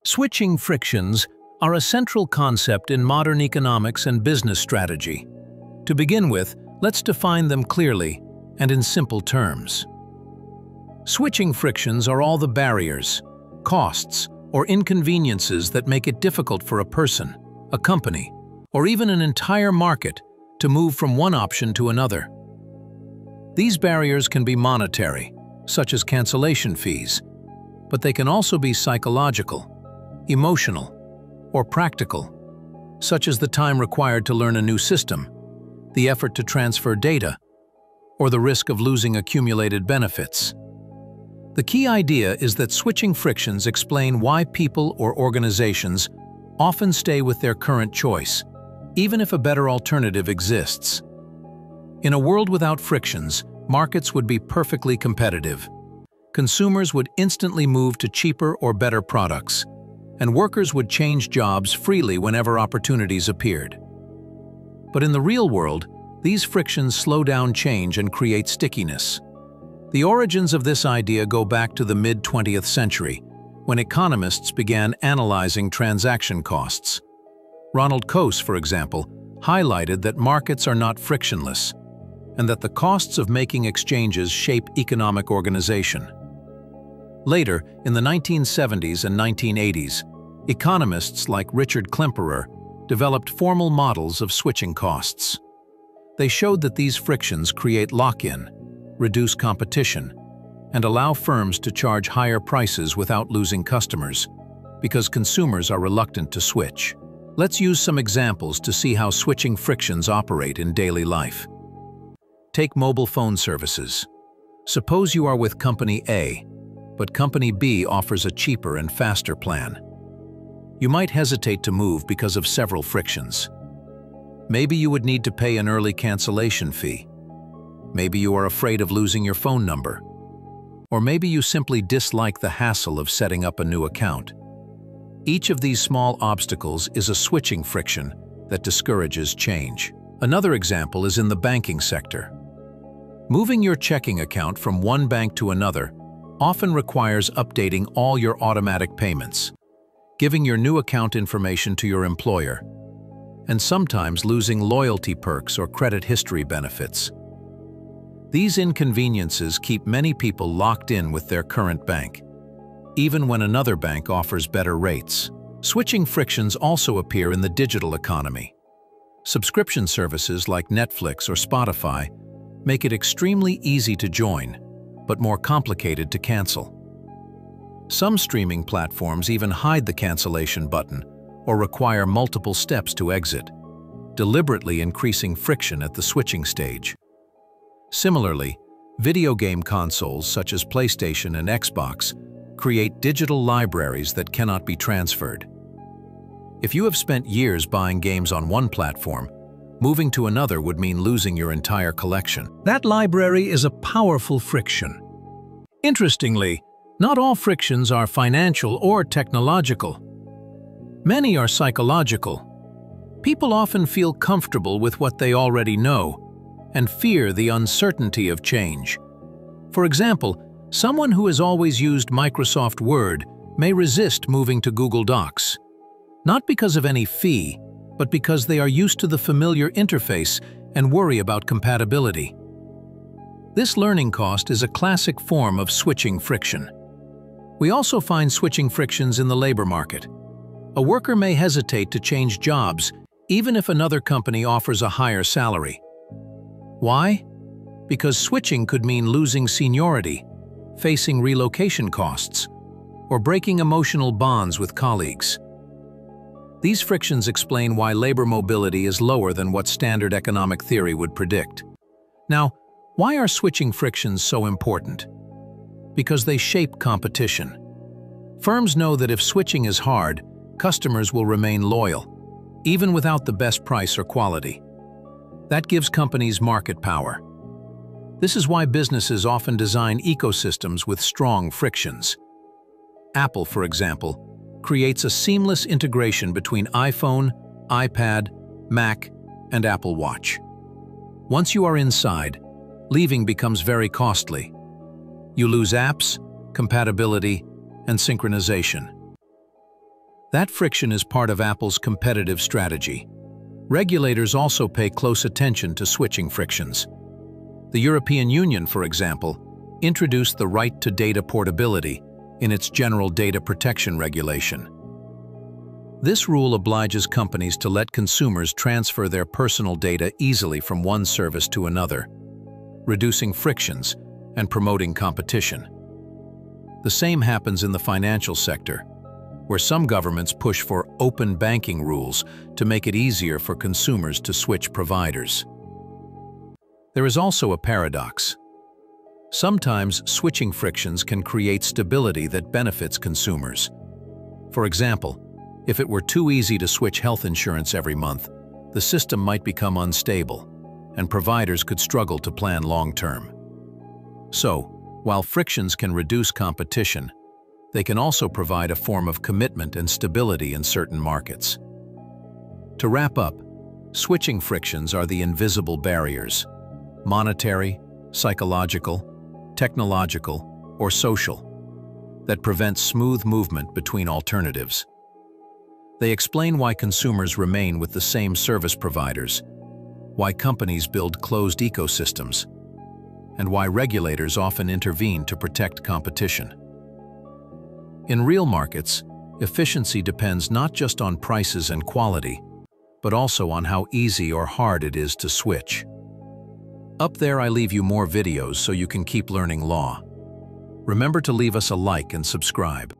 Switching frictions are a central concept in modern economics and business strategy. To begin with, let's define them clearly and in simple terms. Switching frictions are all the barriers, costs, or inconveniences that make it difficult for a person, a company, or even an entire market to move from one option to another. These barriers can be monetary, such as cancellation fees, but they can also be psychological, emotional, or practical, such as the time required to learn a new system, the effort to transfer data, or the risk of losing accumulated benefits. The key idea is that switching frictions explain why people or organizations often stay with their current choice, even if a better alternative exists. In a world without frictions, markets would be perfectly competitive. Consumers would instantly move to cheaper or better products, and workers would change jobs freely whenever opportunities appeared. But in the real world, these frictions slow down change and create stickiness. The origins of this idea go back to the mid-20th century, when economists began analyzing transaction costs. Ronald Coase, for example, highlighted that markets are not frictionless, and that the costs of making exchanges shape economic organization. Later, in the 1970s and 1980s, economists like Richard Klemperer developed formal models of switching costs. They showed that these frictions create lock-in, reduce competition, and allow firms to charge higher prices without losing customers, because consumers are reluctant to switch. Let's use some examples to see how switching frictions operate in daily life. Take mobile phone services. Suppose you are with Company A, but Company B offers a cheaper and faster plan. You might hesitate to move because of several frictions. Maybe you would need to pay an early cancellation fee. Maybe you are afraid of losing your phone number. Or maybe you simply dislike the hassle of setting up a new account. Each of these small obstacles is a switching friction that discourages change. Another example is in the banking sector. Moving your checking account from one bank to another often requires updating all your automatic payments, giving your new account information to your employer, and sometimes losing loyalty perks or credit history benefits. These inconveniences keep many people locked in with their current bank, even when another bank offers better rates. Switching frictions also appear in the digital economy. Subscription services like Netflix or Spotify make it extremely easy to join, but more complicated to cancel. Some streaming platforms even hide the cancellation button or require multiple steps to exit, deliberately increasing friction at the switching stage. Similarly, video game consoles such as PlayStation and Xbox create digital libraries that cannot be transferred. If you have spent years buying games on one platform, moving to another would mean losing your entire collection. That library is a powerful friction. Interestingly, not all frictions are financial or technological. Many are psychological. People often feel comfortable with what they already know and fear the uncertainty of change. For example, someone who has always used Microsoft Word may resist moving to Google Docs, not because of any fee, but because they are used to the familiar interface and worry about compatibility. This learning cost is a classic form of switching friction. We also find switching frictions in the labor market. A worker may hesitate to change jobs even if another company offers a higher salary. Why? Because switching could mean losing seniority, facing relocation costs, or breaking emotional bonds with colleagues. These frictions explain why labor mobility is lower than what standard economic theory would predict. Now, why are switching frictions so important? Because they shape competition. Firms know that if switching is hard, customers will remain loyal, even without the best price or quality. That gives companies market power. This is why businesses often design ecosystems with strong frictions. Apple, for example, creates a seamless integration between iPhone, iPad, Mac, and Apple Watch. Once you are inside, leaving becomes very costly. You lose apps, compatibility, and synchronization. That friction is part of Apple's competitive strategy. Regulators also pay close attention to switching frictions. The European Union, for example, introduced the right to data portability in its General Data Protection Regulation. This rule obliges companies to let consumers transfer their personal data easily from one service to another, reducing frictions and promoting competition. The same happens in the financial sector, where some governments push for open banking rules to make it easier for consumers to switch providers. There is also a paradox. Sometimes switching frictions can create stability that benefits consumers. For example, if it were too easy to switch health insurance every month, the system might become unstable, and providers could struggle to plan long-term. So, while frictions can reduce competition, they can also provide a form of commitment and stability in certain markets. To wrap up, switching frictions are the invisible barriers: monetary, psychological, technological, or social, that prevent smooth movement between alternatives. They explain why consumers remain with the same service providers, why companies build closed ecosystems, and why regulators often intervene to protect competition. In real markets, efficiency depends not just on prices and quality, but also on how easy or hard it is to switch. Up there I leave you more videos so you can keep learning law. Remember to leave us a like and subscribe.